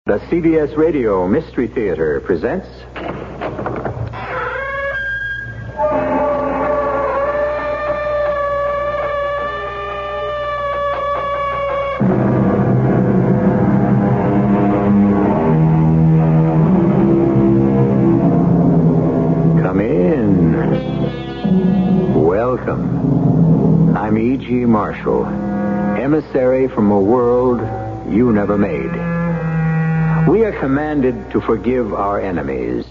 The CBS Radio Mystery Theater presents... Come in. Welcome. I'm E.G. Marshall, emissary from a world you never made. We are commanded to forgive our enemies,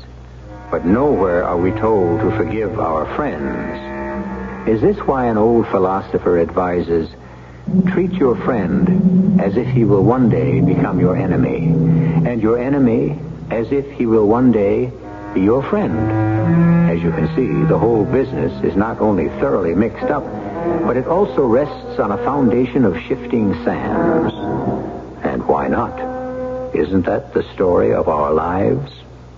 but nowhere are we told to forgive our friends. Is this why an old philosopher advises, treat your friend as if he will one day become your enemy, and your enemy as if he will one day be your friend? As you can see, the whole business is not only thoroughly mixed up, but it also rests on a foundation of shifting sands. And why not? Isn't that the story of our lives?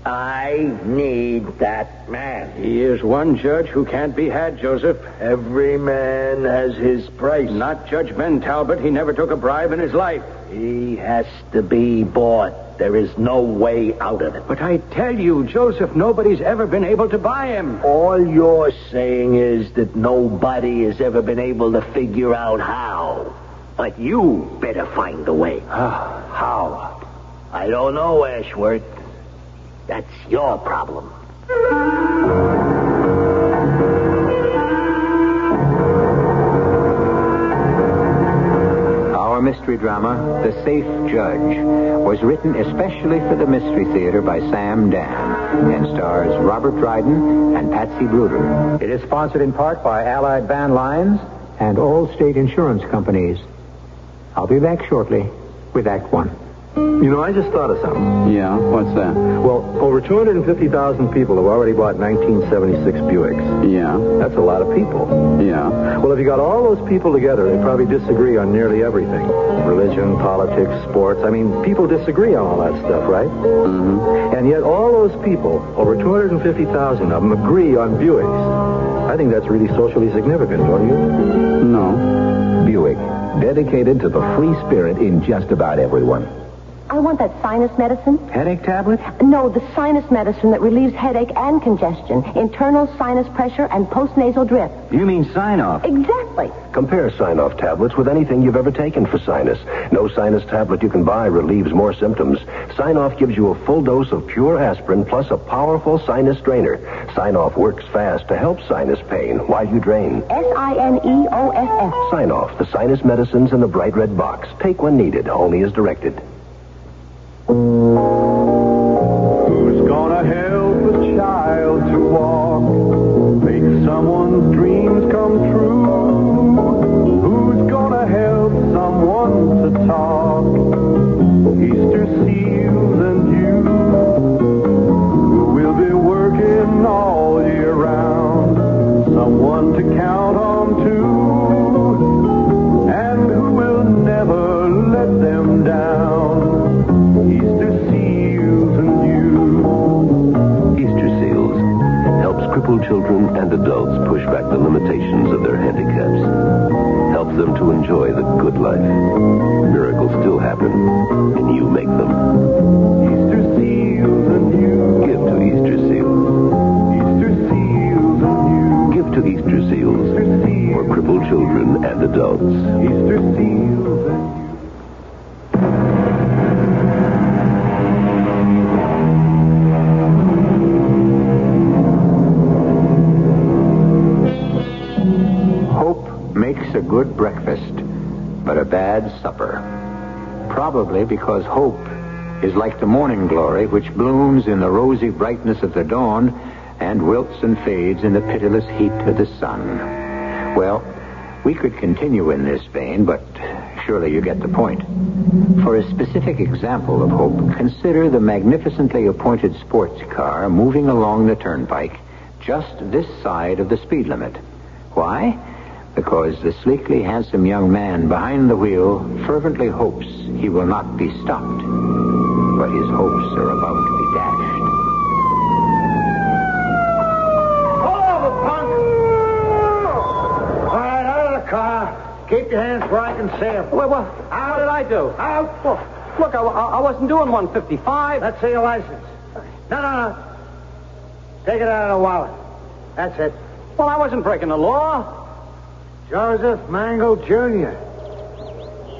I need that man. He is one judge who can't be had, Joseph. Every man has his price. Not Judge Ben Talbot. He never took a bribe in his life. He has to be bought. There is no way out of it. But I tell you, Joseph, nobody's ever been able to buy him. All you're saying is that nobody has ever been able to figure out how. But you better find a way. How? I don't know, Ashworth. That's your problem. Our mystery drama, The Safe Judge, was written especially for the Mystery Theater by Sam Dan and stars Robert Dryden and Patsy Bruder. It is sponsored in part by Allied Van Lines and all state insurance companies. I'll be back shortly with Act One. You know, I just thought of something. Yeah? What's that? Well, over 250,000 people have already bought 1976 Buicks. Yeah? That's a lot of people. Yeah. Well, if you got all those people together, they probably disagree on nearly everything. Religion, politics, sports. I mean, people disagree on all that stuff, right? Mm-hmm. And yet all those people, over 250,000 of them, agree on Buicks. I think that's really socially significant, don't you? No. Buick, dedicated to the free spirit in just about everyone. I want that sinus medicine. Headache tablet? No, the sinus medicine that relieves headache and congestion, internal sinus pressure, and postnasal drip. You mean sign-off? Exactly. Compare sign-off tablets with anything you've ever taken for sinus. No sinus tablet you can buy relieves more symptoms. Sign-off gives you a full dose of pure aspirin plus a powerful sinus drainer. Sign-off works fast to help sinus pain while you drain. Sineoff. Sign-off, the sinus medicines in the bright red box. Take when needed, only as directed. Who's gonna help a child to walk, make someone's dreams come true? Who's gonna help someone to talk? Easter seals and you, who will be working all year round, someone to count on too, and who will never let them down. Easter Seals and you. Easter Seals helps crippled children and adults push back the limitations of their handicaps. Helps them to enjoy the good life. Miracles still happen, and you make them. Easter Seals and you. Give to Easter Seals. Easter Seals and you. Give to Easter Seals. Easter Seals. For crippled children and adults. Easter Seals and you. Makes a good breakfast, but a bad supper. Probably because hope is like the morning glory which blooms in the rosy brightness of the dawn and wilts and fades in the pitiless heat of the sun. Well, we could continue in this vein, but surely you get the point. For a specific example of hope, consider the magnificently appointed sports car moving along the turnpike just this side of the speed limit. Why? Because the sleekly handsome young man behind the wheel fervently hopes he will not be stopped. But his hopes are about to be dashed. Pull over, punk! All right, out of the car. Keep your hands where I can see them. What did I do? Out. Look, I wasn't doing 155. Let's see your license. No. Take it out of the wallet. That's it. Well, I wasn't breaking the law. Joseph Mangle, Jr.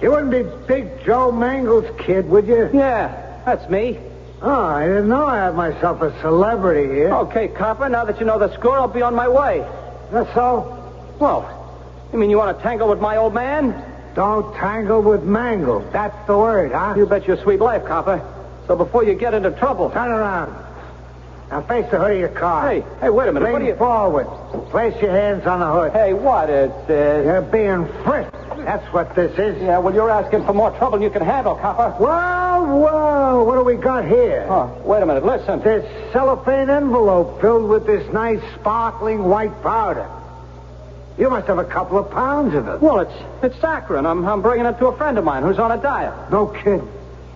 You wouldn't be Big Joe Mangle's kid, would you? Yeah, that's me. Oh, I didn't know I had myself a celebrity here. Okay, copper, now that you know the score, I'll be on my way. That's so? Well, you mean you want to tangle with my old man? Don't tangle with Mangle. That's the word, huh? You bet your sweet life, copper. So before you get into trouble... Turn around. Now face the hood of your car. Hey, wait a minute. What are Lean you... forward. Place your hands on the hood. Hey, what is this? You're being frisked. That's what this is. Yeah, well, you're asking for more trouble than you can handle, copper. Whoa, what do we got here? Oh, wait a minute, listen. This cellophane envelope filled with this nice, sparkling white powder. You must have a couple of pounds of it. Well, it's saccharin. I'm bringing it to a friend of mine who's on a diet. No kidding.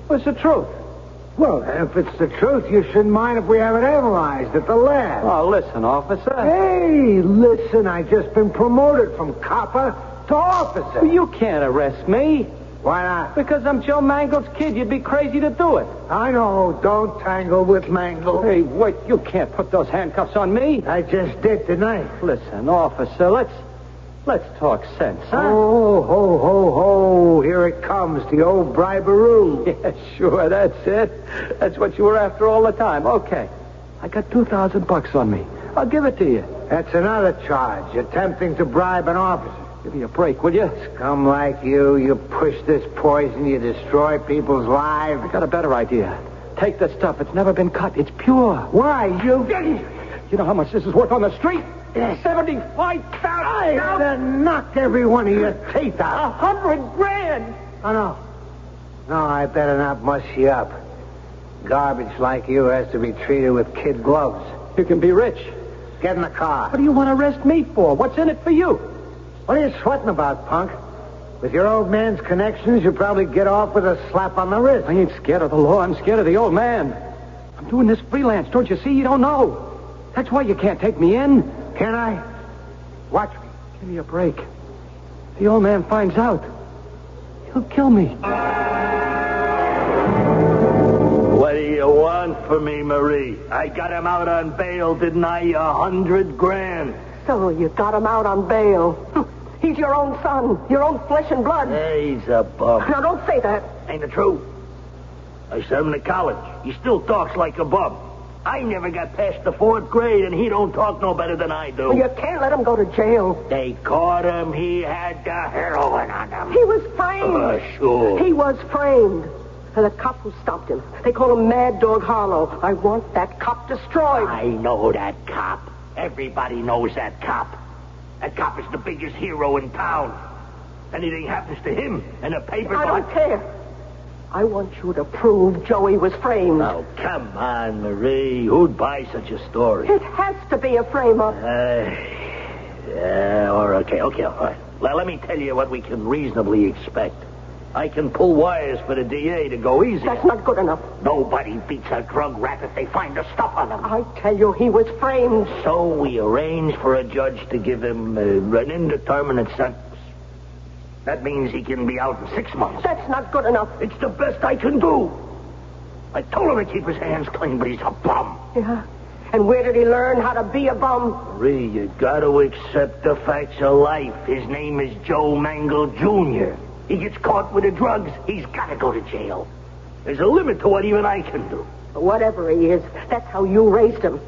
It's the truth. Well, if it's the truth, you shouldn't mind if we have it analyzed at the lab. Oh, listen, officer. Hey, listen, I just been promoted from copper to officer. You can't arrest me. Why not? Because I'm Joe Mangle's kid. You'd be crazy to do it. I know. Don't tangle with Mangle. Hey, wait. You can't put those handcuffs on me. I just did tonight. Listen, officer, let's talk sense, huh? Oh, ho. Here it comes, the old bribery. Yeah, sure, that's it. That's what you were after all the time. Okay. I got $2,000 on me. I'll give it to you. That's another charge, attempting to bribe an officer. Give me a break, will you? Scum like you push this poison, you destroy people's lives. I got a better idea. Take the stuff. It's never been cut. It's pure. Why, you... You know how much this is worth on the street? $75,000. I'd knock every one of your teeth out. $100,000. Oh, no, I better not muss you up. Garbage like you has to be treated with kid gloves. You can be rich. Get in the car. What do you want to arrest me for? What's in it for you? What are you sweating about, punk? With your old man's connections, you'll probably get off with a slap on the wrist. I ain't scared of the law. I'm scared of the old man. I'm doing this freelance. Don't you see? You don't know. That's why you can't take me in. Can I? Watch me. Give me a break. If the old man finds out, he'll kill me. What do you want from me, Marie? I got him out on bail, didn't I? $100,000. So you got him out on bail. He's your own son, your own flesh and blood. He's a bum. Now, don't say that. Ain't the truth. I sent him to college. He still talks like a bum. I never got past the 4th grade, and he don't talk no better than I do. Well, you can't let him go to jail. They caught him. He had the heroin on him. He was framed. Sure. He was framed. And the cop who stopped him, they call him Mad Dog Harlow. I want that cop destroyed. I know that cop. Everybody knows that cop. That cop is the biggest hero in town. Anything happens to him, and the papers... I don't care. I want you to prove Joey was framed. Oh, come on, Marie. Who'd buy such a story? It has to be a frame-up. Yeah, okay, all right. Let me tell you what we can reasonably expect. I can pull wires for the DA to go easy. That's not good enough. Nobody beats a drug rap if they find the stuff on him. I tell you, he was framed. So we arrange for a judge to give him an indeterminate sentence. That means he can be out in 6 months. That's not good enough. It's the best I can do. I told him to keep his hands clean, but he's a bum. Yeah? And where did he learn how to be a bum? Marie, you got to accept the facts of life. His name is Joe Mangle, Jr. He gets caught with the drugs, he's got to go to jail. There's a limit to what even I can do. Whatever he is, that's how you raised him.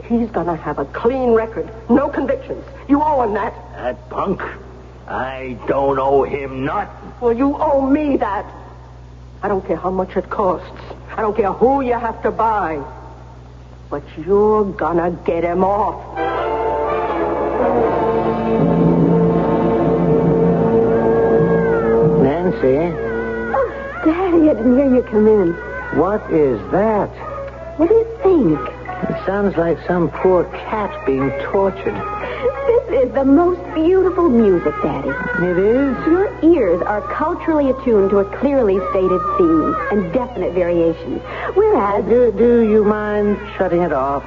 He's gonna have a clean record. No convictions. You owe him that. That punk? I don't owe him nothing. Well, you owe me that. I don't care how much it costs. I don't care who you have to buy. But you're gonna get him off. Nancy? Oh, Daddy, I didn't hear you come in. What is that? What do you think? It sounds like some poor cat being tortured. This is the most beautiful music, Daddy. It is? Your ears are culturally attuned to a clearly stated theme and definite variations. Whereas... Do you mind shutting it off?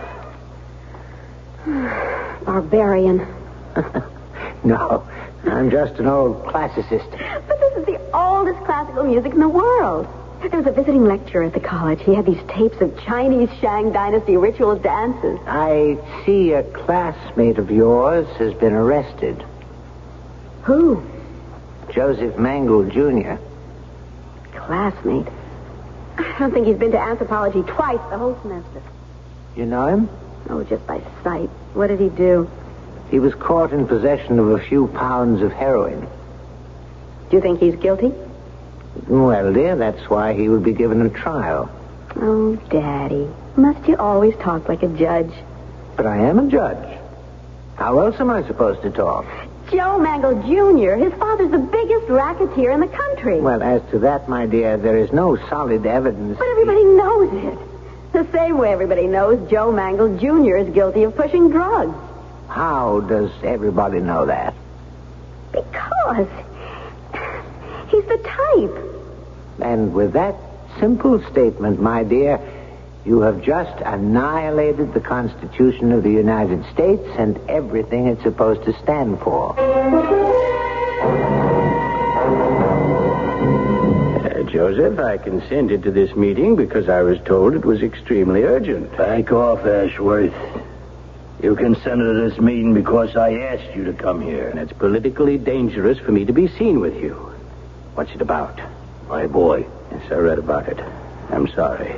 Barbarian. No, I'm just an old classicist. But this is the oldest classical music in the world. There was a visiting lecturer at the college. He had these tapes of Chinese Shang Dynasty ritual dances. I see a classmate of yours has been arrested. Who? Joseph Mangle, Jr. Classmate. I don't think he's been to anthropology twice the whole semester. You know him? Oh, just by sight. What did he do? He was caught in possession of a few pounds of heroin. Do you think he's guilty? Well, dear, that's why he would be given a trial. Oh, Daddy. Must you always talk like a judge? But I am a judge. How else am I supposed to talk? Joe Mangle, Jr., his father's the biggest racketeer in the country. Well, as to that, my dear, there is no solid evidence. But everybody knows it. The same way everybody knows Joe Mangle, Jr. is guilty of pushing drugs. How does everybody know that? Because he's the type. And with that simple statement, my dear, you have just annihilated the Constitution of the United States and everything it's supposed to stand for. Joseph, I consented to this meeting because I was told it was extremely urgent. Back off, Ashworth. You consented to this meeting because I asked you to come here. And it's politically dangerous for me to be seen with you. What's it about? My boy. Yes, I read about it. I'm sorry.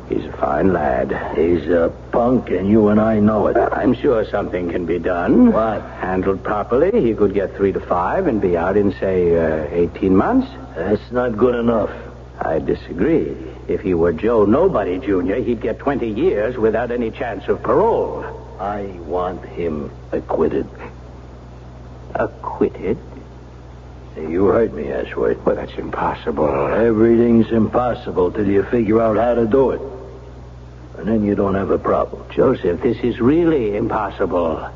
He's a fine lad. He's a punk, and you and I know it. Well, I'm sure something can be done. What? Handled properly, he could get 3 to 5 and be out in, say, 18 months. That's not good enough. I disagree. If he were Joe Nobody, Jr., he'd get 20 years without any chance of parole. I want him acquitted. Acquitted? You heard me, Ashworth. Well, that's impossible. Everything's impossible till you figure out how to do it. And then you don't have a problem. Joseph, this is really impossible.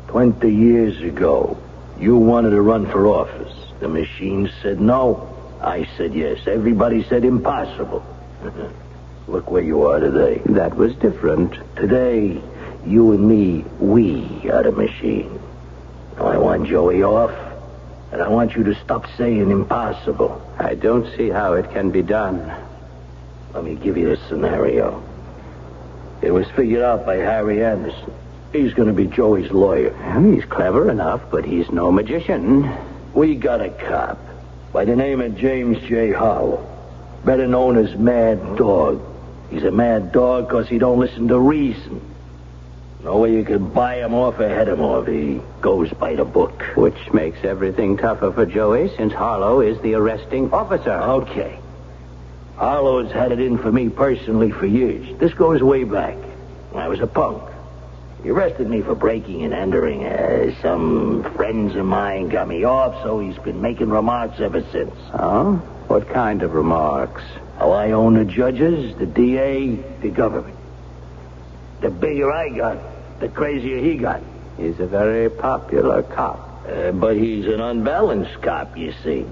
20 years ago, you wanted to run for office. The machine said no. I said yes. Everybody said impossible. Look where you are today. That was different. Today, you and me, we are the machine. Now, I want Joey off, and I want you to stop saying impossible. I don't see how it can be done. Let me give you a scenario. It was figured out by Harry Anderson. He's going to be Joey's lawyer. Well, he's clever enough, but he's no magician. We got a cop by the name of James J. Harlow, better known as Mad Dog. He's a mad dog because he don't listen to reason. No way you can buy him off or head him off. He goes by the book. Which makes everything tougher for Joey, since Harlow is the arresting officer. Okay. Harlow's had it in for me personally for years. This goes way back. When I was a punk. He arrested me for breaking and entering. Some friends of mine got me off, so he's been making remarks ever since. Oh? What kind of remarks? How I own the judges, the DA, the government. The bigger I got, the crazier he got. He's a very popular cop. But he's an unbalanced cop, you see.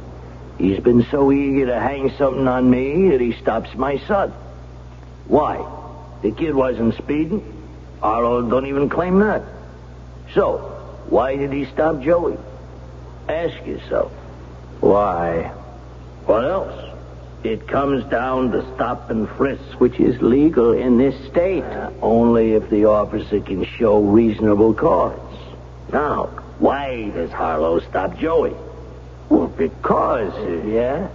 He's been so eager to hang something on me that he stops my son. Why? The kid wasn't speeding. Harlow don't even claim that. So, why did he stop Joey? Ask yourself. Why? What else? It comes down to stop and frisk. Which is legal in this state. Only if the officer can show reasonable cause. Now, why does Harlow stop Joey? Well, because... Yeah?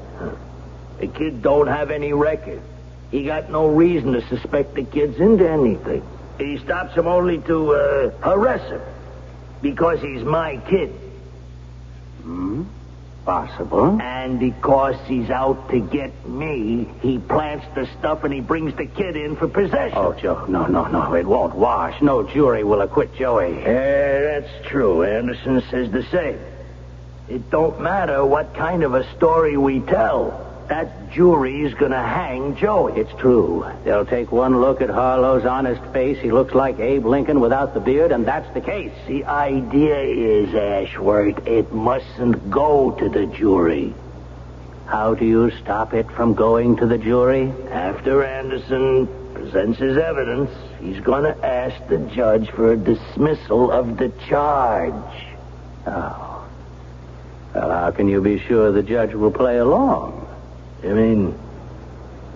The kid don't have any record. He got no reason to suspect the kid's into anything. He stops him only to harass him. Because he's my kid. Possible. And because he's out to get me, he plants the stuff and he brings the kid in for possession. Oh, Joe, no, it won't wash. No jury will acquit Joey. That's true. Anderson says the same. It don't matter what kind of a story we tell. That jury's gonna hang Joey. It's true. They'll take one look at Harlow's honest face. He looks like Abe Lincoln without the beard, and that's the case. The idea is, Ashworth, it mustn't go to the jury. How do you stop it from going to the jury? After Anderson presents his evidence, he's gonna ask the judge for a dismissal of the charge. Oh. Well, how can you be sure the judge will play along? I mean,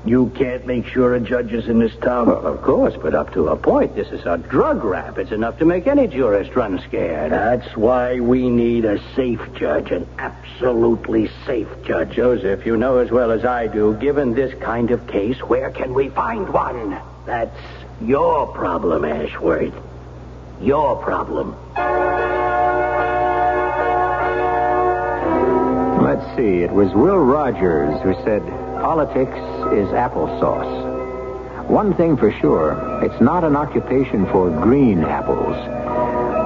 You can't make sure of judges in this town? Well, of course, but up to a point. This is a drug rap. It's enough to make any jurist run scared. That's why we need a safe judge, an absolutely safe judge. Joseph, you know as well as I do, given this kind of case, where can we find one? That's your problem, Ashworth. Your problem. Let's see. It was Will Rogers who said, politics is applesauce. One thing for sure, it's not an occupation for green apples.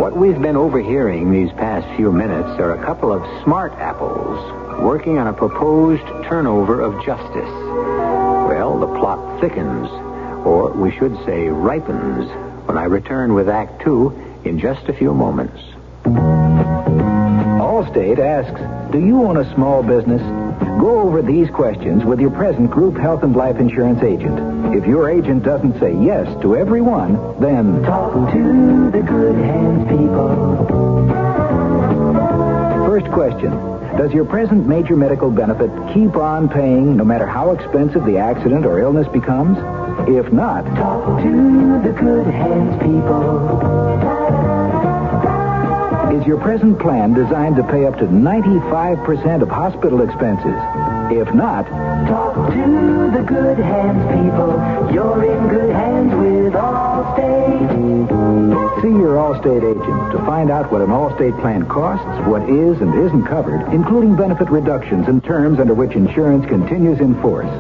What we've been overhearing these past few minutes are a couple of smart apples working on a proposed turnover of justice. Well, the plot thickens, or we should say ripens, when I return with Act Two in just a few moments. Allstate asks, do you own a small business? Go over these questions with your present group health and life insurance agent. If your agent doesn't say yes to every one, then talk to the good hands people. First question. Does your present major medical benefit keep on paying no matter how expensive the accident or illness becomes? If not, talk to the good hands people. Is your present plan designed to pay up to 95% of hospital expenses? If not, talk to the good hands people. You're in good hands with Allstate. See your Allstate agent to find out what an Allstate plan costs, what is and isn't covered, including benefit reductions and terms under which insurance continues in force.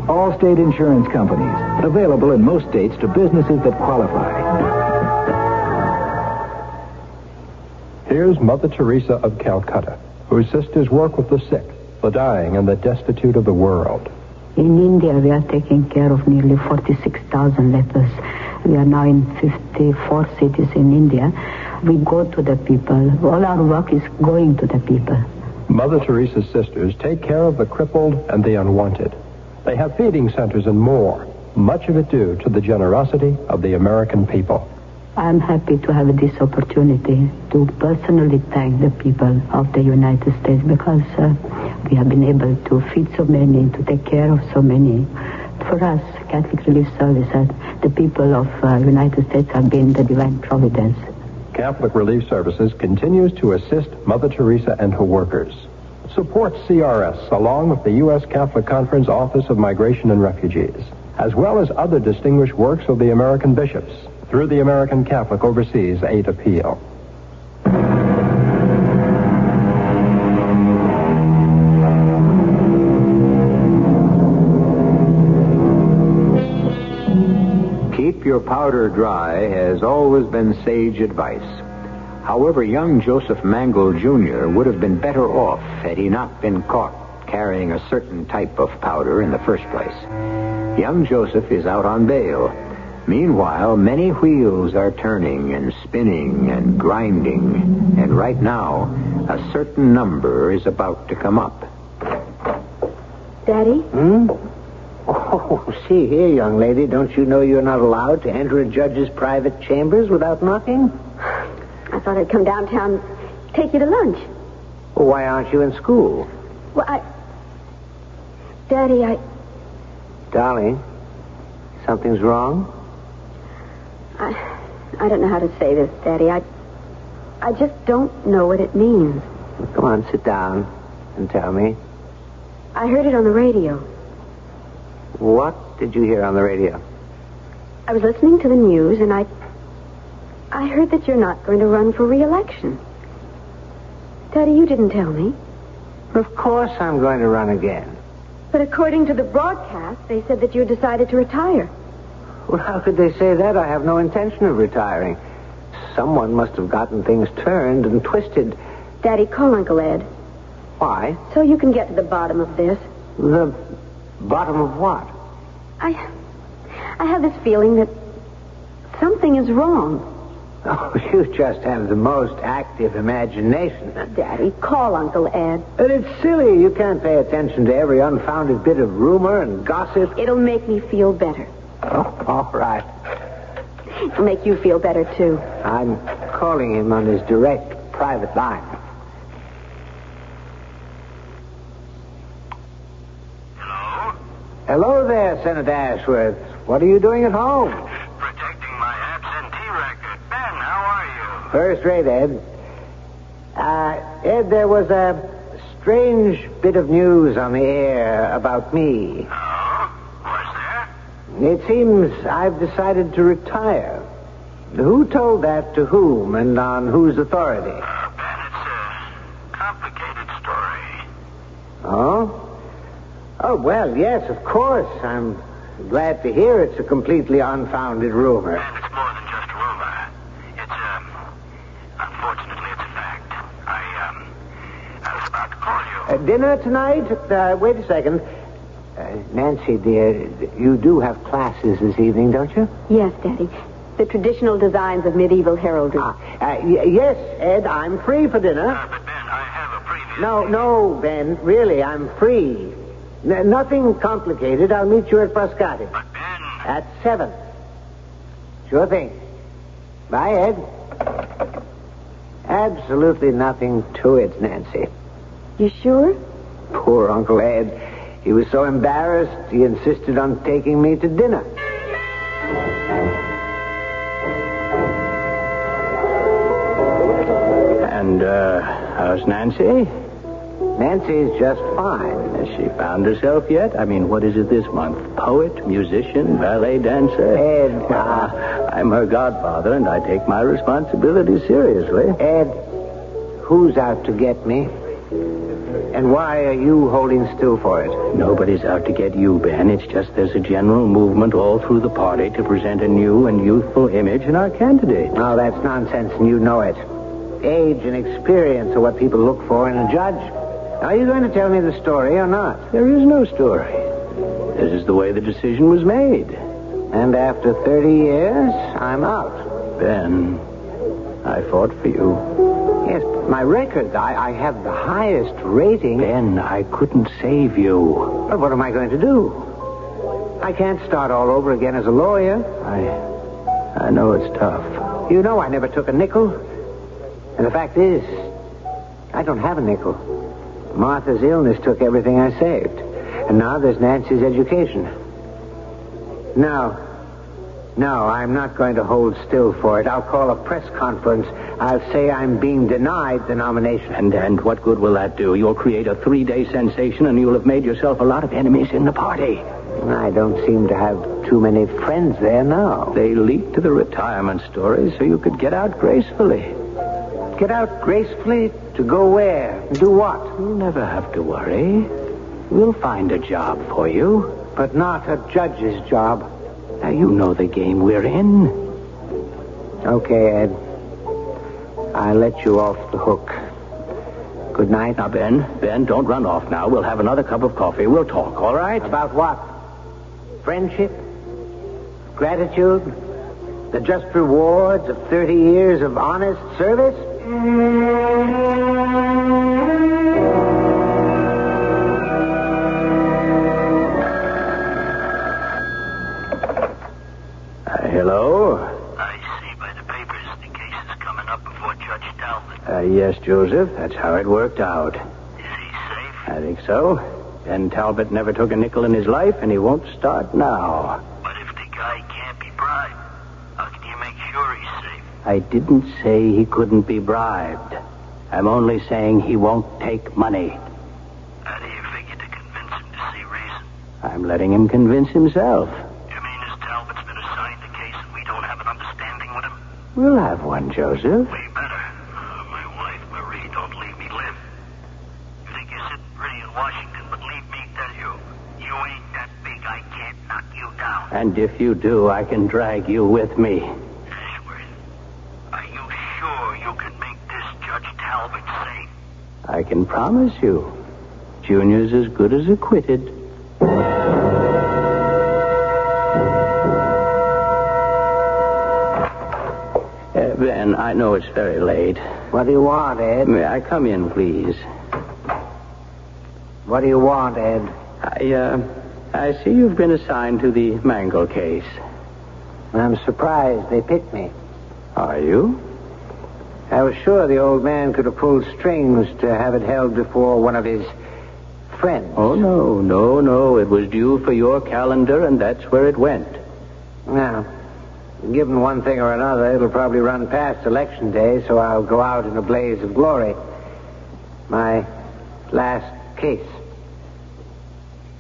Allstate Insurance Companies, available in most states to businesses that qualify. Here's Mother Teresa of Calcutta, whose sisters work with the sick, the dying, and the destitute of the world. In India, we are taking care of nearly 46,000 lepers. We are now in 54 cities in India. We go to the people. All our work is going to the people. Mother Teresa's sisters take care of the crippled and the unwanted. They have feeding centers and more, much of it due to the generosity of the American people. I'm happy to have this opportunity to personally thank the people of the United States because we have been able to feed so many, to take care of so many. For us, Catholic Relief Service, the people of United States have been the divine providence. Catholic Relief Services continues to assist Mother Teresa and her workers. Support CRS along with the U.S. Catholic Conference Office of Migration and Refugees, as well as other distinguished works of the American bishops, through the American Catholic Overseas Aid Appeal. Keep your powder dry has always been sage advice. However, young Joseph Mangle, Jr. would have been better off had he not been caught carrying a certain type of powder in the first place. Young Joseph is out on bail. Meanwhile, many wheels are turning and spinning and grinding, and right now, a certain number is about to come up. Daddy? Oh, see here, young lady. Don't you know you're not allowed to enter a judge's private chambers without knocking? I thought I'd come downtown, take you to lunch. Well, why aren't you in school? Well, Daddy, Darling, something's wrong? I don't know how to say this, Daddy. I just don't know what it means. Come on, sit down and tell me. I heard it on the radio. What did you hear on the radio? I was listening to the news, and I heard that you're not going to run for re-election. Daddy, you didn't tell me. Of course I'm going to run again. But according to the broadcast, they said that you had decided to retire. Well, how could they say that? I have no intention of retiring. Someone must have gotten things turned and twisted. Daddy, call Uncle Ed. Why? So you can get to the bottom of this. The bottom of what? I have this feeling that something is wrong. Oh, you just have the most active imagination. Daddy, call Uncle Ed. And it's silly. You can't pay attention to every unfounded bit of rumor and gossip. It'll make me feel better. Oh, all right. It'll make you feel better, too. I'm calling him on his direct private line. Hello? Hello there, Senator Ashworth. What are you doing at home? Protecting my absentee record. Ben, how are you? First rate, Ed. Ed, there was a strange bit of news on the air about me. Oh? Was there? It seems I've decided to retire. Who told that to whom and on whose authority? Ben, it's a complicated story. Oh? Oh, well, yes, of course. I'm glad to hear it's a completely unfounded rumor. Ben, it's more than just a rumor. It's, unfortunately, it's a fact. I was about to call you. Dinner tonight? Wait a second. Nancy, dear, you do have classes this evening, don't you? Yes, Daddy. The traditional designs of medieval heraldry. Yes, Ed, I'm free for dinner. But, Ben, I have a previous... No, Ben, really, I'm free. Nothing complicated. I'll meet you at Frascati. But, Ben... At 7. Sure thing. Bye, Ed. Absolutely nothing to it, Nancy. You sure? Poor Uncle Ed. He was so embarrassed, he insisted on taking me to dinner. And, how's Nancy? Nancy's just fine. Has she found herself yet? I mean, what is it this month? Poet, musician, ballet dancer? Ed, I'm her godfather, and I take my responsibility seriously. Ed, who's out to get me? And why are you holding still for it? Nobody's out to get you, Ben. It's just there's a general movement all through the party to present a new and youthful image in our candidate. Oh, that's nonsense, and you know it. Age and experience are what people look for in a judge. Are you going to tell me the story or not? There is no story. This is the way the decision was made. And after 30 years, I'm out. Ben, I fought for you. Yes, my record, I have the highest rating. Ben, I couldn't save you. But what am I going to do? I can't start all over again as a lawyer. I know it's tough. You know I never took a nickel. And the fact is, I don't have a nickel. Martha's illness took everything I saved. And now there's Nancy's education. No, I'm not going to hold still for it. I'll call a press conference. I'll say I'm being denied the nomination. And what good will that do? You'll create a 3-day sensation, and you'll have made yourself a lot of enemies in the party. I don't seem to have too many friends there now. They leaked to the retirement story so you could get out gracefully. Get out gracefully? To go where? Do what? You'll never have to worry. We'll find a job for you. But not a judge's job. Now, you know the game we're in. Okay, Ed. I'll let you off the hook. Good night. Now, Ben, don't run off now. We'll have another cup of coffee. We'll talk, all right? About what? Friendship? Gratitude? The just rewards of 30 years of honest service? Hello? I see by the papers the case is coming up before Judge Talbot. Yes, Joseph. That's how it worked out. Is he safe? I think so. Ben Talbot never took a nickel in his life, and he won't start now. But if the guy can't be bribed, how can you make sure he's safe? I didn't say he couldn't be bribed. I'm only saying he won't take money. How do you figure to convince him to see reason? I'm letting him convince himself. You mean as Talbot's been assigned the case and we don't have an understanding with him? We'll have one, Joseph. We better. My wife, Marie, don't leave me live. You think you're sitting pretty in Washington, but leave me tell you, you ain't that big I can't knock you down. And if you do, I can drag you with me. Ashworth, are you sure you can make this Judge Talbot safe? I can promise you. Junior's as good as acquitted. Ben, I know it's very late. What do you want, Ed? May I come in, please? What do you want, Ed? I see you've been assigned to the Mangle case. I'm surprised they picked me. Are you? I was sure the old man could have pulled strings to have it held before one of his friends. Oh, no. It was due for your calendar, and that's where it went. Now, given one thing or another, it'll probably run past Election Day, so I'll go out in a blaze of glory. My last case.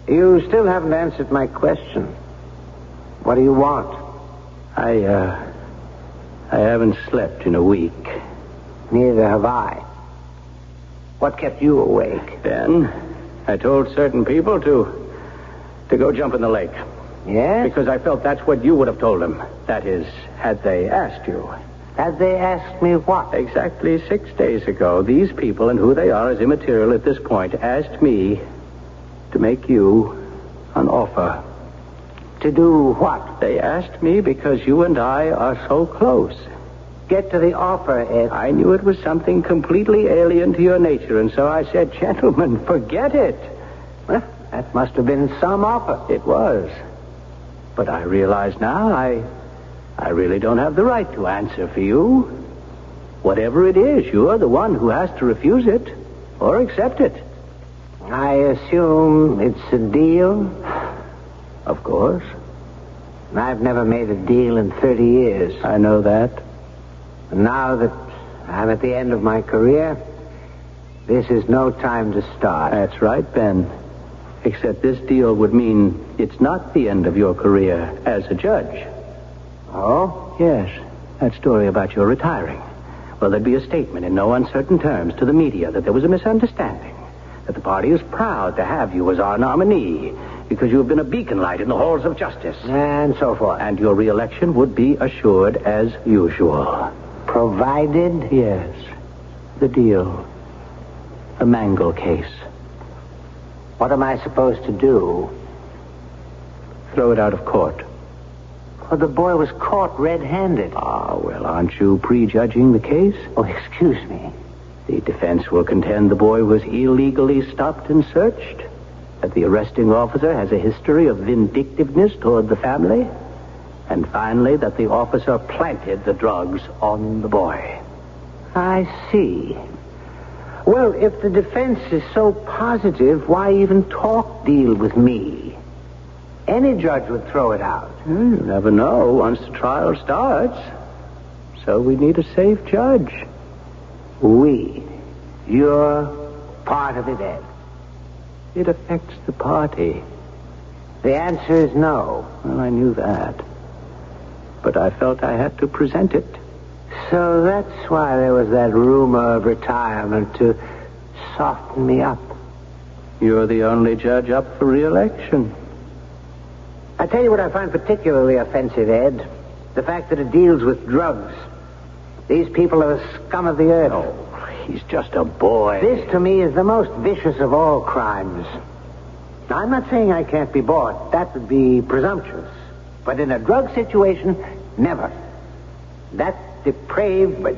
You still haven't answered my question. What do you want? I haven't slept in a week. Neither have I. What kept you awake? Ben, I told certain people to go jump in the lake. Yes? Because I felt that's what you would have told them. That is, had they asked you. Had they asked me what? Exactly 6 days ago, these people, and who they are is immaterial at this point, asked me to make you an offer. To do what? They asked me because you and I are so close. Get to the offer, Ed. I knew it was something completely alien to your nature, and so I said, gentlemen, forget it. Well, that must have been some offer. It was. But I realize now I really don't have the right to answer for you. Whatever it is, you're the one who has to refuse it or accept it. I assume it's a deal? Of course. I've never made a deal in 30 years. I know that. And now that I'm at the end of my career, this is no time to start. That's right, Ben. Except this deal would mean it's not the end of your career as a judge. Oh? Yes. That story about your retiring. Well, there'd be a statement in no uncertain terms to the media that there was a misunderstanding. That the party is proud to have you as our nominee because you have been a beacon light in the halls of justice. And so forth. And your reelection would be assured as usual. Provided? Yes. The deal. The Mangle case. What am I supposed to do? Throw it out of court. Well, the boy was caught red-handed. Ah, well, aren't you prejudging the case? Oh, excuse me. The defense will contend the boy was illegally stopped and searched, that the arresting officer has a history of vindictiveness toward the family, and finally that the officer planted the drugs on the boy. I see. Well, if the defense is so positive, why even talk deal with me? Any judge would throw it out. You never know once the trial starts. So we need a safe judge. We. You're part of it, Ed. It affects the party. The answer is no. Well, I knew that. But I felt I had to present it. So that's why there was that rumor of retirement, to soften me up. You're the only judge up for re-election. I tell you what I find particularly offensive, Ed. The fact that it deals with drugs. These people are the scum of the earth. Oh, he's just a boy. This, to me, is the most vicious of all crimes. Now, I'm not saying I can't be bought. That would be presumptuous. But in a drug situation, never. That depraved, but...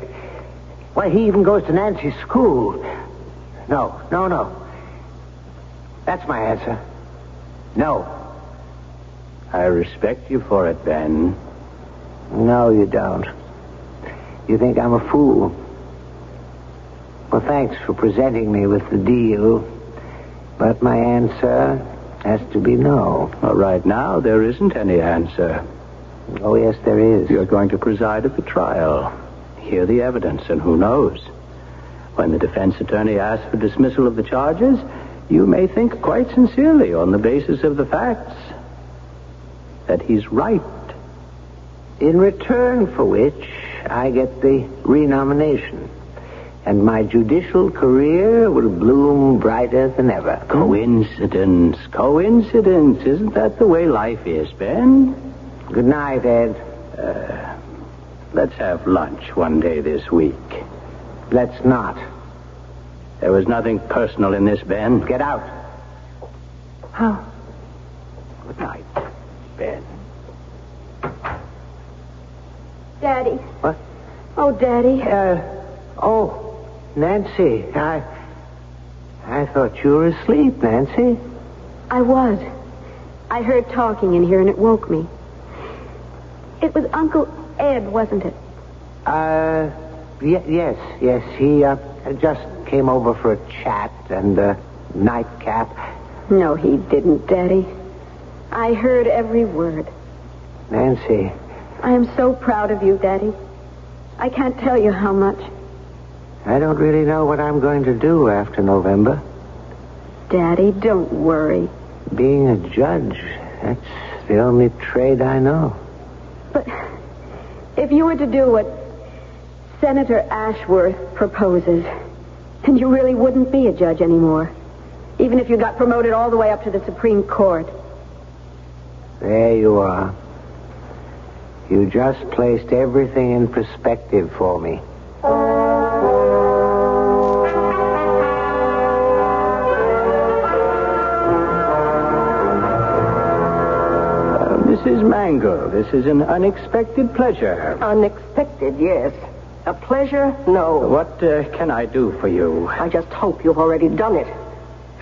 Why, he even goes to Nancy's school. No. That's my answer. No. I respect you for it, Ben. No, you don't. You think I'm a fool. Well, thanks for presenting me with the deal. But my answer has to be no. Well, right now, there isn't any answer. Oh, yes, there is. You're going to preside at the trial, hear the evidence, and who knows? When the defense attorney asks for dismissal of the charges, you may think quite sincerely on the basis of the facts that he's right. In return for which, I get the renomination. And my judicial career will bloom brighter than ever. Coincidence. Isn't that the way life is, Ben? Good night, Ed. Let's have lunch one day this week. Let's not. There was nothing personal in this, Ben. Get out. Huh. Good night, Ben. Daddy. What? Oh, Daddy. Nancy. I thought you were asleep, Nancy. I was. I heard talking in here and it woke me. It was Uncle Ed, wasn't it? Yes. He just came over for a chat and nightcap. No, he didn't, Daddy. I heard every word. Nancy. I am so proud of you, Daddy. I can't tell you how much. I don't really know what I'm going to do after November. Daddy, don't worry. Being a judge, that's the only trade I know. But if you were to do what Senator Ashworth proposes, then you really wouldn't be a judge anymore. Even if you got promoted all the way up to the Supreme Court. There you are. You just placed everything in perspective for me. Mrs. Mangle, this is an unexpected pleasure. Unexpected, yes. A pleasure? No. What can I do for you? I just hope you've already done it.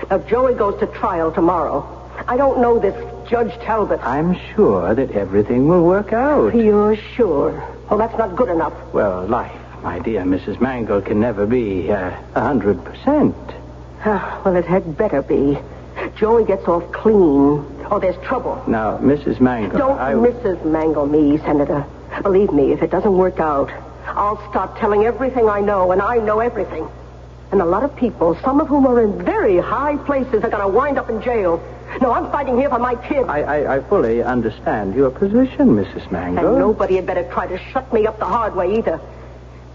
Now, Joey goes to trial tomorrow. I don't know this Judge Talbot. I'm sure that everything will work out. You're sure? Well, that's not good enough. Well, life, my dear Mrs. Mangle, can never be 100%. Well, it had better be. Joey gets off clean, or there's trouble. Now, Mrs. Mangle, Don't Mrs. Mangle me, Senator. Believe me, if it doesn't work out, I'll start telling everything I know, and I know everything. And a lot of people, some of whom are in very high places, are going to wind up in jail. No, I'm fighting here for my kids. I fully understand your position, Mrs. Mangle. And nobody had better try to shut me up the hard way either.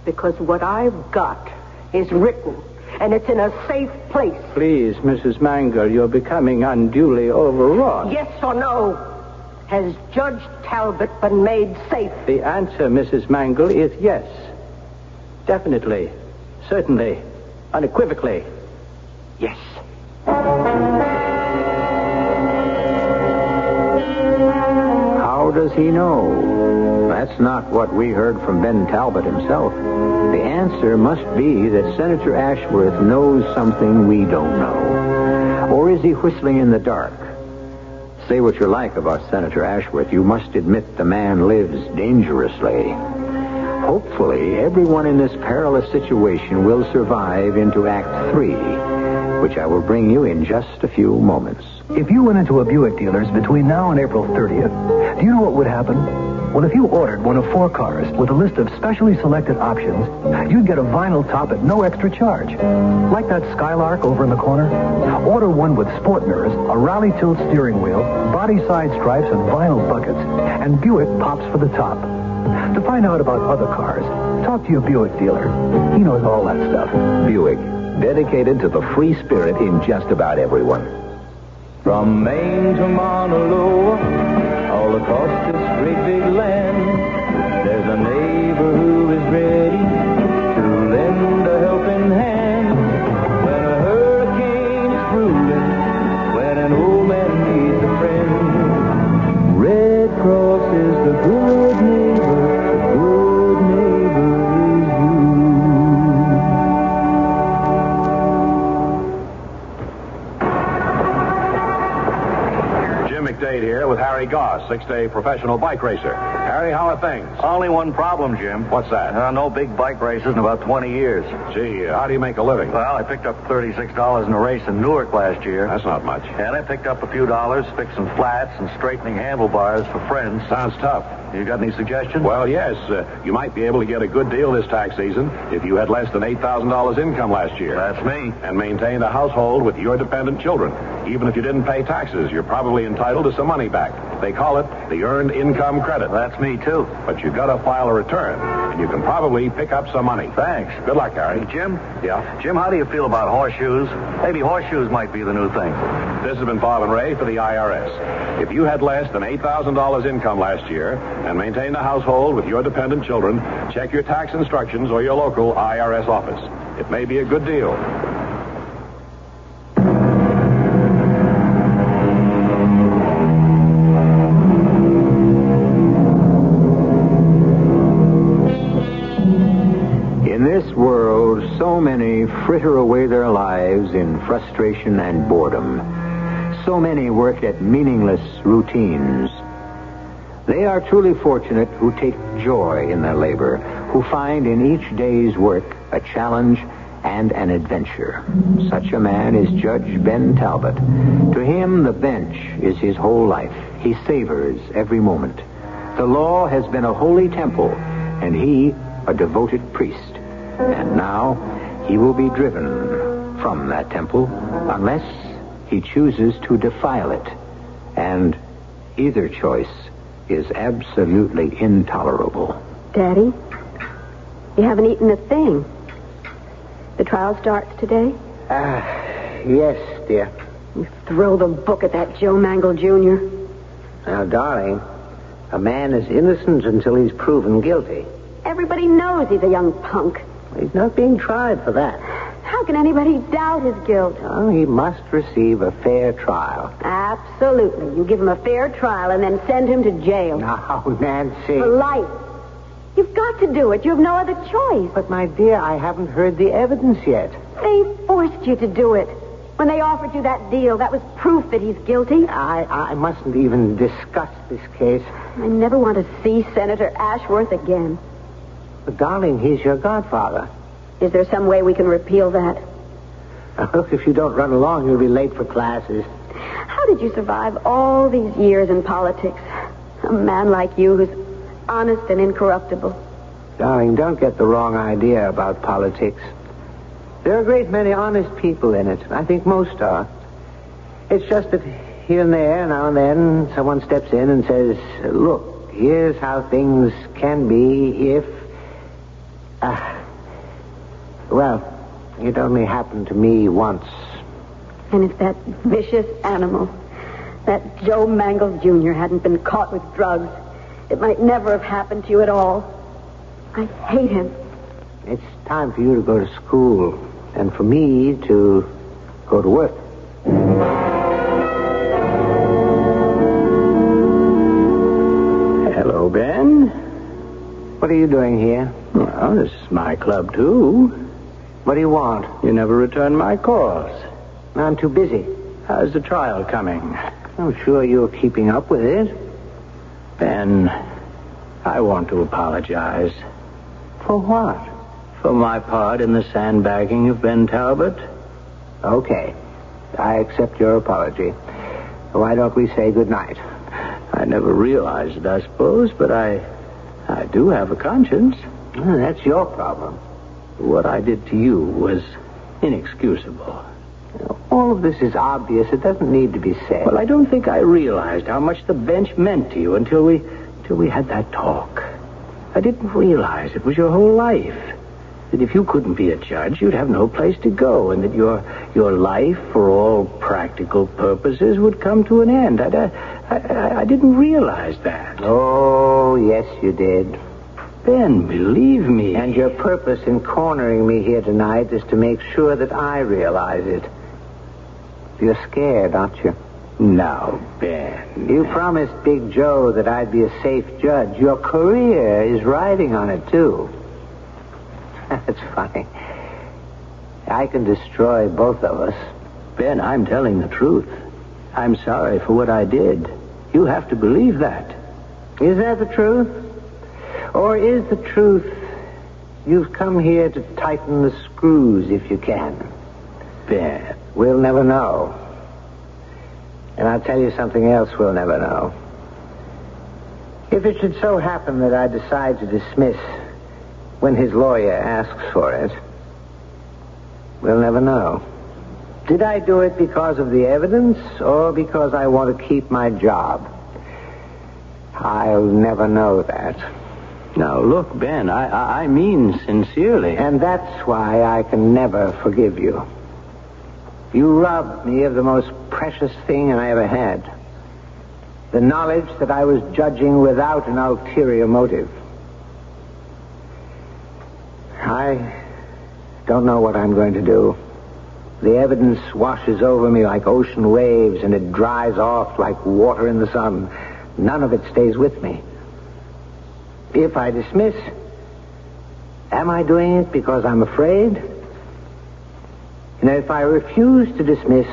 Because what I've got is written, and it's in a safe place. Please, Mrs. Mangle, you're becoming unduly overwrought. Yes or no? Has Judge Talbot been made safe? The answer, Mrs. Mangle, is yes. Definitely. Certainly. Unequivocally. Yes. How does he know? That's not what we heard from Ben Talbot himself. The answer must be that Senator Ashworth knows something we don't know. Or is he whistling in the dark? Say what you like about Senator Ashworth, you must admit the man lives dangerously. Hopefully, everyone in this perilous situation will survive into Act 3, which I will bring you in just a few moments. If you went into a Buick dealer's between now and April 30th, do you know what would happen? Well, if you ordered one of 4 cars with a list of specially selected options, you'd get a vinyl top at no extra charge. Like that Skylark over in the corner. Order one with sport mirrors, a rally tilt steering wheel, body side stripes, and vinyl buckets, and Buick pops for the top. To find out about other cars, talk to your Buick dealer. He knows all that stuff. Buick, dedicated to the free spirit in just about everyone. From Maine to Mauna Loa, all across this great big land, there's a neighbor who is ready to lend a helping hand. When a hurricane is brewing, when an old man needs a friend, Red Cross is the good neighbor, the good neighbor is you. Jim McDade here with Harry Goss, 6-day professional bike racer. Harry, how are things? Only one problem, Jim. What's that? No big bike races in about 20 years. Gee, how do you make a living? Well, I picked up $36 in a race in Newark last year. That's not much. And I picked up a few dollars fixing flats and straightening handlebars for friends. Sounds tough. You got any suggestions? Well, yes. You might be able to get a good deal this tax season if you had less than $8,000 income last year. That's me. And maintained a household with your dependent children. Even if you didn't pay taxes, you're probably entitled to some money back. They call it the Earned Income Credit. That's me, too. But you've got to file a return, and you can probably pick up some money. Thanks. Good luck, Harry. Hey, Jim? Yeah? Jim, how do you feel about horseshoes? Maybe horseshoes might be the new thing. This has been Bob and Ray for the IRS. If you had less than $8,000 income last year and maintained a household with your dependent children, check your tax instructions or your local IRS office. It may be a good deal. In this world, so many fritter away their lives in frustration and boredom. So many work at meaningless routines. They are truly fortunate who take joy in their labor, who find in each day's work a challenge and an adventure. Such a man is Judge Ben Talbot. To him, the bench is his whole life. He savors every moment. The law has been a holy temple, and he a devoted priest. And now he will be driven from that temple unless he chooses to defile it. And either choice is absolutely intolerable. Daddy, you haven't eaten a thing. The trial starts today? Yes, dear. You throw the book at that Joe Mangle Jr. Now, darling, a man is innocent until he's proven guilty. Everybody knows he's a young punk. He's not being tried for that. How can anybody doubt his guilt? Oh, he must receive a fair trial. Absolutely. You give him a fair trial and then send him to jail. Now, Nancy. For life. You've got to do it. You have no other choice. But, my dear, I haven't heard the evidence yet. They forced you to do it. When they offered you that deal, that was proof that he's guilty. I mustn't even discuss this case. I never want to see Senator Ashworth again. But, darling, he's your godfather. Is there some way we can repeal that? Now, look, if you don't run along, you'll be late for classes. How did you survive all these years in politics? A man like you who's honest and incorruptible. Darling, don't get the wrong idea about politics. There are a great many honest people in it. I think most are. It's just that here and there, now and then, someone steps in and says, look, here's how things can be if... well, it only happened to me once. And if that vicious animal, that Joe Mangle Jr. hadn't been caught with drugs, it might never have happened to you at all. I hate him. It's time for you to go to school and for me to go to work. Hello, Ben. What are you doing here? Well, this is my club, too. What do you want? You never return my calls. I'm too busy. How's the trial coming? I'm sure you're keeping up with it. Ben, I want to apologize. For what? For my part in the sandbagging of Ben Talbot. Okay. I accept your apology. Why don't we say good night? I never realized it, I suppose, but I do have a conscience. That's your problem. What I did to you was inexcusable. All of this is obvious. It doesn't need to be said. Well, I don't think I realized how much the bench meant to you until we had that talk. I didn't realize it was your whole life. That if you couldn't be a judge, you'd have no place to go, and that your life, for all practical purposes, would come to an end. I didn't realize that. Oh, yes, you did. Ben, believe me. And your purpose in cornering me here tonight is to make sure that I realize it. You're scared, aren't you? Now, Ben. You promised Big Joe that I'd be a safe judge. Your career is riding on it, too. That's funny. I can destroy both of us. Ben, I'm telling the truth. I'm sorry for what I did. You have to believe that. Is that the truth? Or is the truth you've come here to tighten the screws if you can? Ben. We'll never know. And I'll tell you something else we'll never know. If it should so happen that I decide to dismiss when his lawyer asks for it, we'll never know. Did I do it because of the evidence or because I want to keep my job? I'll never know that. Now, look, Ben, I mean sincerely. And that's why I can never forgive you. You robbed me of the most precious thing I ever had. The knowledge that I was judging without an ulterior motive. I don't know what I'm going to do. The evidence washes over me like ocean waves, and it dries off like water in the sun. None of it stays with me. If I dismiss, am I doing it because I'm afraid? And if I refuse to dismiss,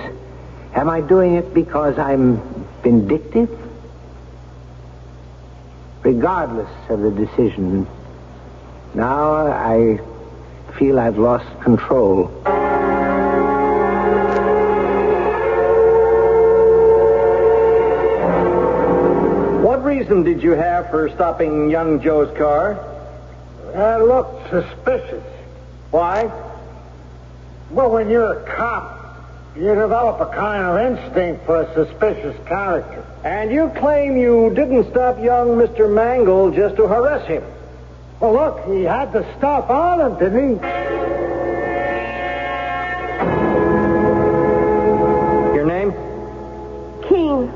am I doing it because I'm vindictive? Regardless of the decision, now I feel I've lost control. What reason did you have for stopping young Joe's car? That looked suspicious. Why? Well, when you're a cop, you develop a kind of instinct for a suspicious character. And you claim you didn't stop young Mr. Mangle just to harass him. Well, look, he had the stuff on him, didn't he? Your name? Keene.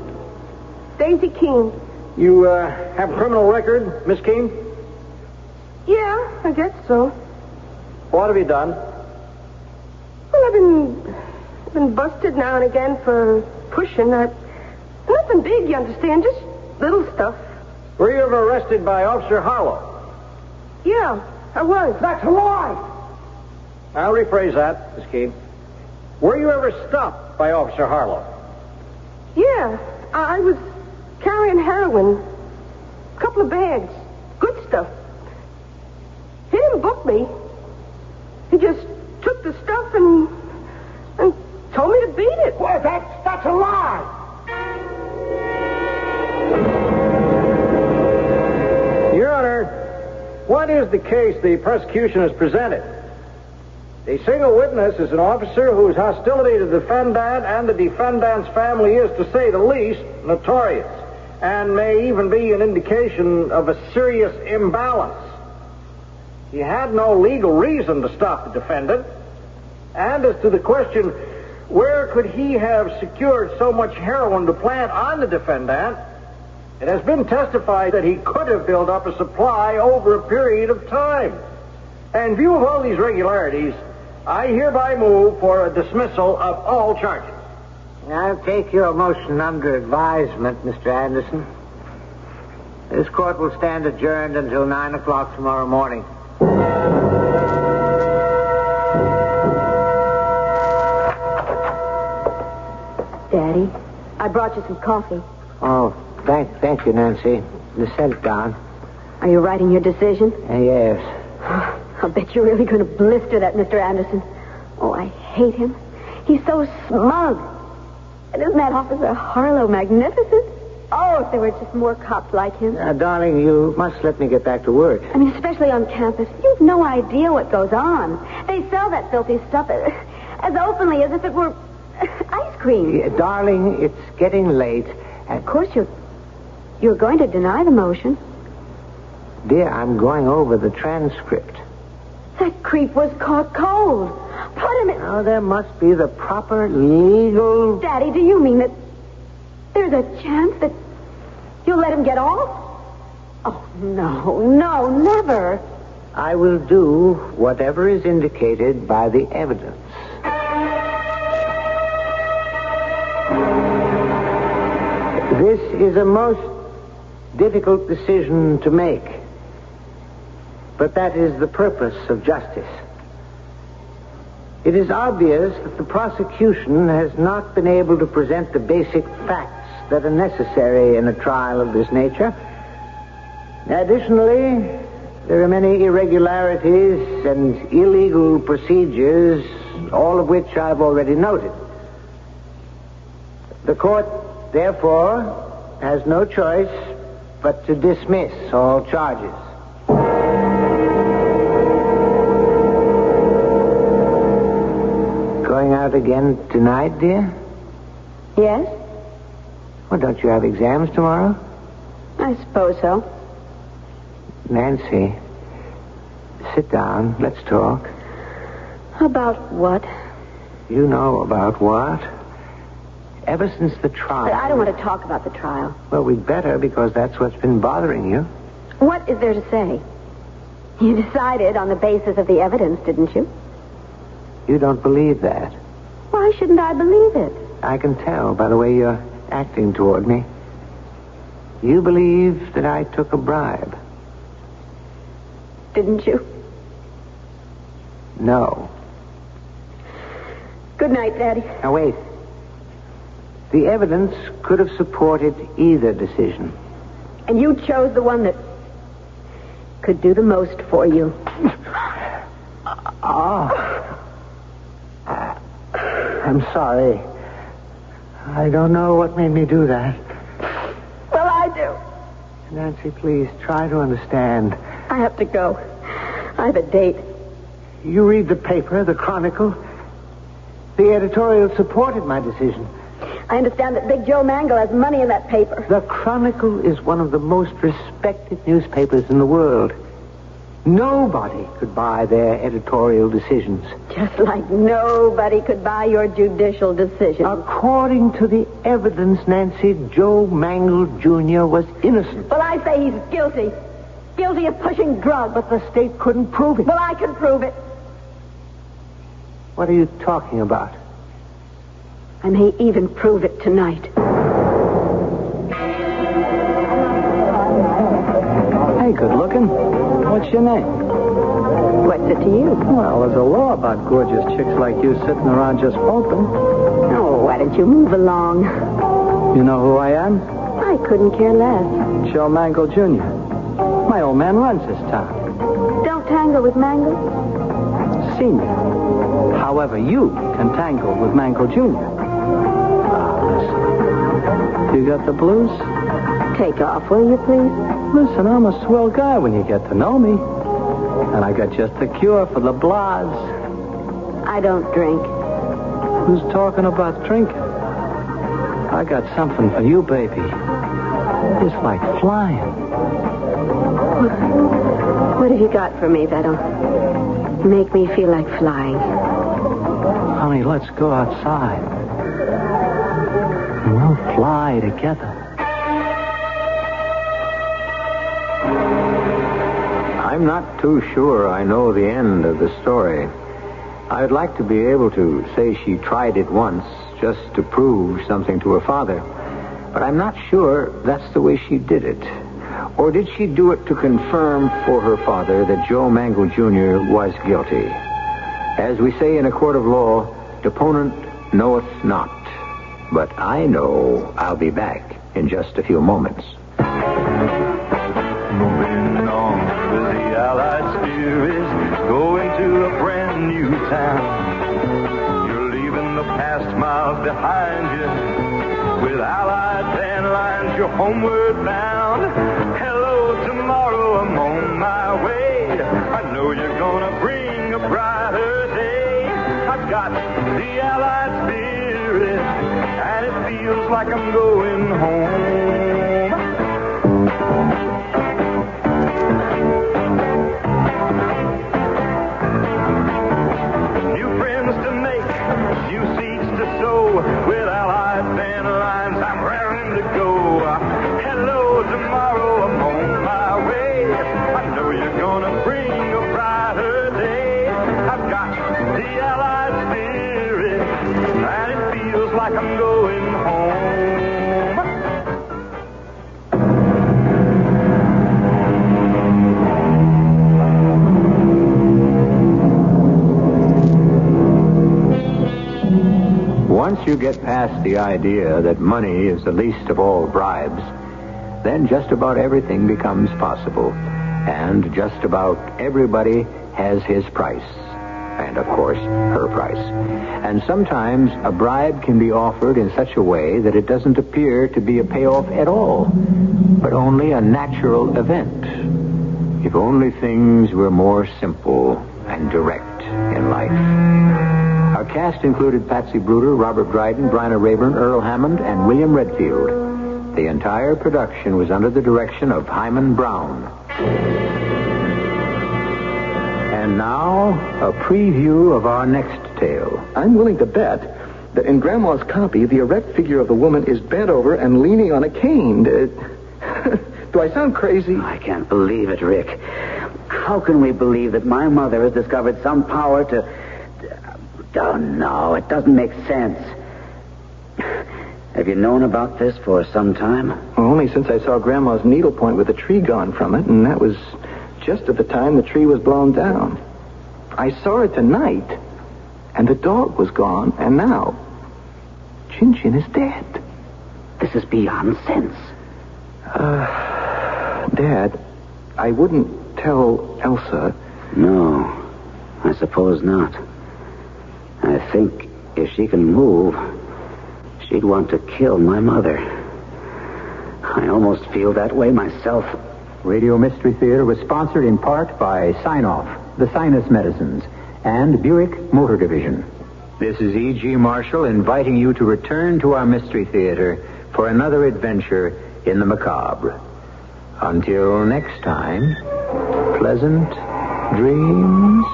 Daisy Keene. You have a criminal record, Miss Keene? Yeah, I guess so. What have you done? Well, I've been busted now and again for pushing. Nothing big, you understand, just little stuff. Were you ever arrested by Officer Harlow? Yeah, I was. That's a lie. I'll rephrase that, Miss Keene. Were you ever stopped by Officer Harlow? Yeah, I was carrying heroin. A couple of bags. Good stuff. He didn't book me. He just took the stuff and told me to beat it. Well, that's a lie. Your Honor, what is the case the prosecution has presented? The single witness is an officer whose hostility to the defendant and the defendant's family is, to say the least, notorious, and may even be an indication of a serious imbalance. He had no legal reason to stop the defendant. And as to the question, where could he have secured so much heroin to plant on the defendant, it has been testified that he could have built up a supply over a period of time. In view of all these irregularities, I hereby move for a dismissal of all charges. I'll take your motion under advisement, Mr. Anderson. This court will stand adjourned until 9 o'clock tomorrow morning. Daddy, I brought you some coffee. Oh, thank you, Nancy. Just set it down. Are you writing your decision? Yes. I'll bet you're really going to blister that Mr. Anderson. Oh, I hate him. He's so smug. And isn't that Officer Harlow magnificent? Oh, if there were just more cops like him. Darling, you must let me get back to work. I mean, especially on campus. You've no idea what goes on. They sell that filthy stuff as openly as if it were ice cream. Yeah, darling, it's getting late. Of course, you're going to deny the motion. Dear, I'm going over the transcript. That creep was caught cold. Put him in... Now, there must be the proper legal... Daddy, do you mean that there's a chance that you'll let him get off? Oh, no, never. I will do whatever is indicated by the evidence. This is a most difficult decision to make. But that is the purpose of justice. It is obvious that the prosecution has not been able to present the basic facts that are necessary in a trial of this nature. Additionally, there are many irregularities and illegal procedures, all of which I've already noted. The court, therefore, has no choice but to dismiss all charges. Going out again tonight, dear? Yes? Well, don't you have exams tomorrow? I suppose so. Nancy, sit down. Let's talk. About what? You know about what? Ever since the trial... But I don't want to talk about the trial. Well, we'd better, because that's what's been bothering you. What is there to say? You decided on the basis of the evidence, didn't you? You don't believe that. Why shouldn't I believe it? I can tell by the way you're acting toward me. You believe that I took a bribe. Didn't you? No. Good night, Daddy. Now, wait. The evidence could have supported either decision. And you chose the one that could do the most for you. I'm sorry. I don't know what made me do that. Well, I do. Nancy, please, try to understand. I have to go. I have a date. You read the paper, the Chronicle. The editorial supported my decision. I understand that Big Joe Mangle has money in that paper. The Chronicle is one of the most respected newspapers in the world. Nobody could buy their editorial decisions. Just like nobody could buy your judicial decision. According to the evidence, Nancy, Joe Mangle Jr. was innocent. Well, I say he's guilty. Guilty of pushing drugs. But the state couldn't prove it. Well, I can prove it. What are you talking about? I may even prove it tonight. Hey, good looking. What's your name? What's it to you? Well, there's a law about gorgeous chicks like you sitting around just hoping. Oh, why don't you move along? You know who I am? I couldn't care less. Joe Mangle Jr. My old man runs this town. Don't tangle with Mangle. Senior. However, you can tangle with Mangle Jr. Listen. You got the blues? Take off, will you, please? Listen, I'm a swell guy when you get to know me. And I got just the cure for the blahs. I don't drink. Who's talking about drinking? I got something for you, baby. It's like flying. What have you got for me that'll make me feel like flying? Honey, let's go outside. And we'll fly together. I'm not too sure I know the end of the story. I'd like to be able to say she tried it once just to prove something to her father. But I'm not sure that's the way she did it. Or did she do it to confirm for her father that Joe Mangle Jr. was guilty? As we say in a court of law, deponent knoweth not. But I know I'll be back in just a few moments. Moving on with the Allied spirits, going to a brand new town. You're leaving the past miles behind you. With Allied van lines, you're homeward bound. Hello, tomorrow, I'm on my way. I know you're gonna bring a brighter day. I've got the Allied spirit, and it feels like I'm going home. With Allied van lines, I'm raring to go. Hello, tomorrow, I'm on my way. I know you're gonna bring a brighter day. I've got the Allied spirit, and it feels like I'm going home. Once you get past the idea that money is the least of all bribes, then just about everything becomes possible. And just about everybody has his price. And, of course, her price. And sometimes a bribe can be offered in such a way that it doesn't appear to be a payoff at all, but only a natural event. If only things were more simple and direct in life. Our cast included Patsy Bruder, Robert Dryden, Bryna Rayburn, Earl Hammond, and William Redfield. The entire production was under the direction of Hyman Brown. And now, a preview of our next tale. I'm willing to bet that in Grandma's copy, the erect figure of the woman is bent over and leaning on a cane. Do I sound crazy? I can't believe it, Rick. How can we believe that my mother has discovered some power to... Oh, no, it doesn't make sense. Have you known about this for some time? Well, only since I saw Grandma's needlepoint with a tree gone from it, and that was just at the time the tree was blown down. I saw her tonight, and the dog was gone, and now Chin Chin is dead. This is beyond sense. Dad, I wouldn't tell Elsa. No. I suppose not. I think if she can move, she'd want to kill my mother. I almost feel that way myself. Radio Mystery Theater was sponsored in part by Sign-Off, the Sinus Medicines, and Buick Motor Division. This is E.G. Marshall inviting you to return to our Mystery Theater for another adventure in the macabre. Until next time, pleasant dreams.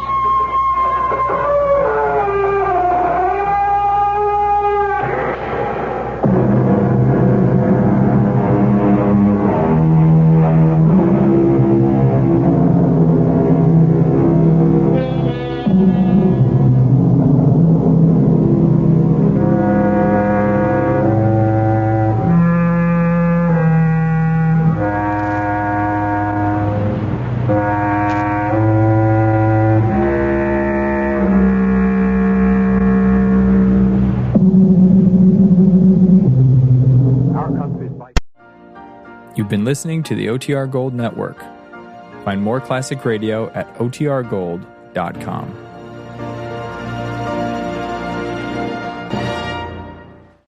You've been listening to the OTR Gold Network. Find more classic radio at otrgold.com.